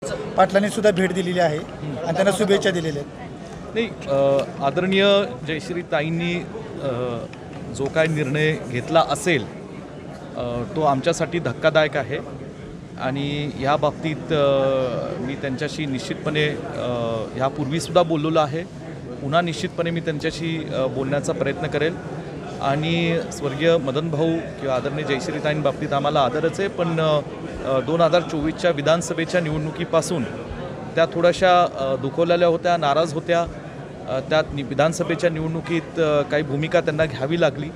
पाटलांनी सुद्धा भेट दिलेली आहे आणि त्यांना शुभेच्छा दिलेल्या आहेत। नाही, आदरणीय जयश्रीताईंनी जो काय निर्णय घेतला असेल तो आमच्यासाठी धक्कादायक आहे आणि या बाबतीत मी त्यांच्याशी निश्चितपणे ह्यापूर्वीसुद्धा बोललेलो आहे, पुन्हा निश्चितपणे मी त्यांच्याशी बोलण्याचा प्रयत्न करेल। आणि स्वर्गीय मदन भाऊ किंवा आदरणीय जयश्रीताईंबाबतीत आम्हाला आदरच आहे, पण 2024च्या विधानसभेच्या निवडणुकीपासून त्या थोड्याशा दुखवलेल्या होत्या, नाराज होत्या। त्यात विधानसभेच्या निवडणुकीत काही भूमिका त्यांना घ्यावी लागली।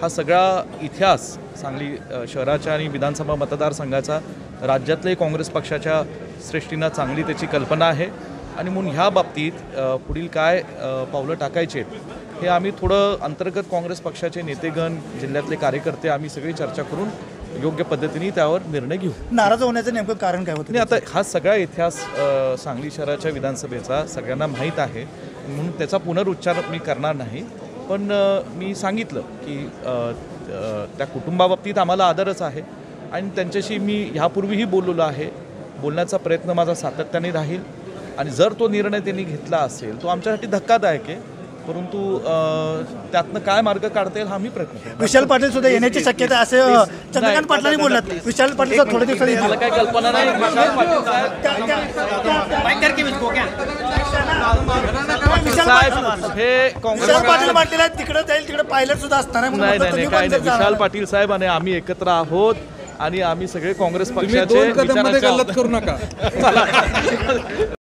हा सगळा इतिहास सांगली शहराच्या आणि विधानसभा मतदारसंघाचा राज्यातले काँग्रेस पक्षाच्या श्रेष्ठींना चांगली त्याची कल्पना आहे आणि म्हणून ह्या बाबतीत पुढील काय पावलं टाकायचे हे आम्ही थोडं अंतर्गत काँग्रेस पक्षाचे नेतेगण, जिल्ह्यातले कार्यकर्ते आम्ही सगळी चर्चा करून योग्य पद्धतीने त्यावर निर्णय घेऊ। नाराज होण्याचं नेमकं कारण काय होतं? नाही, आता हा सगळा इतिहास सांगली शहराच्या विधानसभेचा सगळ्यांना माहीत आहे, म्हणून त्याचा पुनरुच्चार मी करणार नाही। पण मी सांगितलं की त्या कुटुंबाबाबतीत आम्हाला आदरच आहे आणि त्यांच्याशी मी ह्यापूर्वीही बोललेलो आहे, बोलण्याचा प्रयत्न माझा सातत्याने राहील आणि जर तो निर्णय त्यांनी घेतला असेल तो आमच्यासाठी धक्कादायक आहे, परंतु त्यातनं काय मार्ग काढता येईल हा मी प्रयत्न करेन। विशाल पाटील सुद्धा येण्याची शक्यता असे चंद्रकांत पाटलांनी बोललात। विशाल पाटील थोड्या दिवसांनी मला काय कल्पना नाही। विशाल पाटील म्हटलेलं तिकडे जाईल, तिकडे पायलट सुद्धा असणार नाही, काय नाही। विशाल पाटील साहेब आणि आम्ही एकत्र आहोत आणि आम्ही सगळे काँग्रेस पक्षाचे करू नका।